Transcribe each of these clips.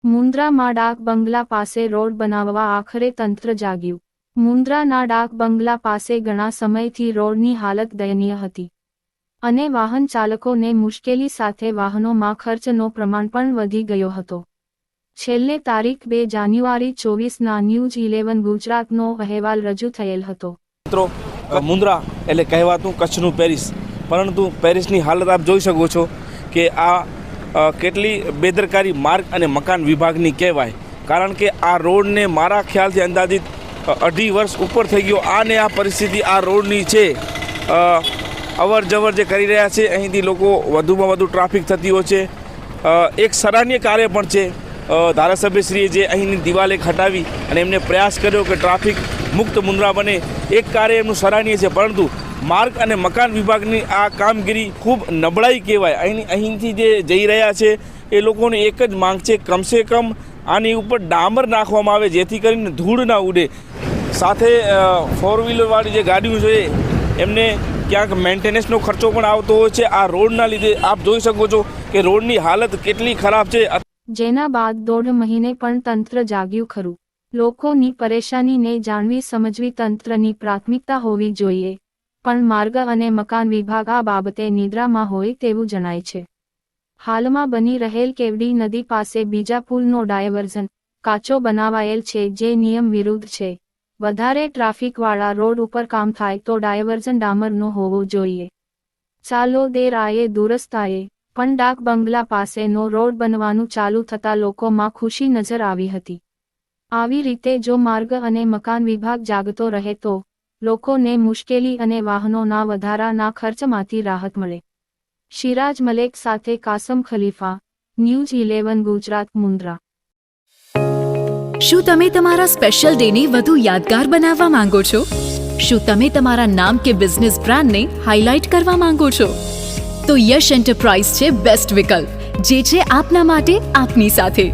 મુન્દ્રામાં ડાક બંગલા પાસે રોડ બનાવવા આખરે તંત્ર જાગ્યું। મુન્દ્રાના ડાક બંગલા પાસે ઘણા સમયથી રોડની હાલત દયનીય હતી અને વાહન ચાલકોને મુશ્કેલી સાથે વાહનોમાં ખર્ચનો પ્રમાણ પણ વધી ગયો હતો। છેલ્લે તારીખ 2 જાન્યુઆરી 24ના ન્યૂઝ 11 ગુજરાતનો અહેવાલ રજૂ થયેલ હતો। મિત્રો, મુન્દ્રા એટલે કહેવાતું કચ્છનું પેરિસ, પરંતુ પેરિસની હાલત આપ જોઈ શકો છો કે આ કેટલી બેદરકારી માર્ગ અને મકાન વિભાગની કહેવાય, કારણ કે આ રોડને મારા ખ્યાલથી અંદાજિત 2.5 વર્ષ ઉપર થઈ ગયો। આને આ પરિસ્થિતિ આ રોડની છે। અવર જવર જે કરી રહ્યા છે, અહીંથી લોકો વધુમાં વધુ ટ્રાફિક થતી હોય છે। એક સરાહનીય કાર્ય પણ છે ધારાસભ્યશ્રીએ જે અહીંની દિવાલ એક હટાવી અને એમને પ્રયાસ કર્યો કે ટ્રાફિક મુક્ત મુન્દ્રા બને, એક કાર્ય એમનું સરાહનીય છે। પરંતુ માર્ગ અને મકાન વિભાગની આ કામગીરી ખૂબ નબળાઈ કહેવાય। અહીંથી જે જઈ રહ્યા છે એ લોકોને એક જ માંગ છે, કમસે કમ આની ઉપર ડામર નાખવામાં આવે જેથી કરીને ધૂળ ના ઉડે। સાથે 4 વ્હીલરવાળી જે ગાડીઓ છે એમને ક્યાંક મેન્ટેનન્સનો ખર્ચો પણ આવતો હોય છે। આ રોડના લીધે આપ જોઈ શકો છો કે રોડની હાલત કેટલી ખરાબ છે। જેના બાદ 1.5 મહિને પણ તંત્ર જાગ્યું ખરું। લોકોની પરેશાનીને જાણવી સમજવી તંત્રની પ્રાથમિકતા હોવી જોઈએ, પણ માર્ગ અને મકાન વિભાગ આ બાબતે નિદ્રામાં હોય તેવું જણાય છે। હાલમાં બની રહેલ કેવડી નદી પાસે બીજા પુલનો ડાયવર્ઝન કાચો બનાવાયેલ છે, જે નિયમ વિરુદ્ધ છે। વધારે ટ્રાફિકવાળા રોડ ઉપર કામ થાય તો ડાયવર્ઝન ડામરનો હોવો જોઈએ। ચાલો દેર આયે દુરસ્ત આયે, પણ ડાક બંગલા પાસેનો રોડ બનવાનું ચાલુ થતાં લોકોમાં ખુશી નજર આવી હતી। આવી રીતે જો માર્ગ અને મકાન વિભાગ જાગતો રહે તો લોકોને મુશ્કેલી અને વાહનોના વધારાના ખર્ચમાંથી રાહત મળે। શિરાજ મલેક સાથે કાસમ ખલીફા, ન્યૂઝ 11 ગુજરાત, મુન્દ્રા। શું તમે તમારા સ્પેશિયલ ડેને વધુ યાદગાર બનાવવા માંગો છો? શું તમે તમારા નામ કે બિઝનેસ બ્રાન્ડને હાઇલાઇટ કરવા માંગો છો? તો યશ એન્ટરપ્રાઇઝ છે બેસ્ટ વિકલ્પ, જે છે આપના માટે આપની સાથે।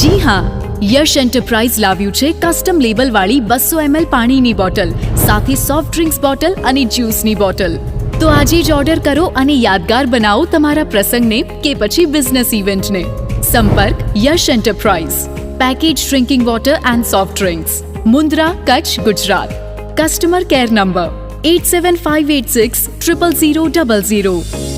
જી હા, યશ એન્ટરપ્રાઇઝ લાવ્યું છે કસ્ટમ લેબલ વાળી 200 ml પાણીની બોટલ સાથે સોફ્ટ ડ્રિંક્સ બોટલ અને જ્યુસની બોટલ। તો આજે જ ઓર્ડર કરો અને યાદગાર બનાવો તમારા પ્રસંગને કે પછી બિઝનેસ ઇવેન્ટને। સંપર્ક Yash enterprise, package drinking water and soft drinks, Mundra, Kutch, Gujarat. Customer care number 87586 00000।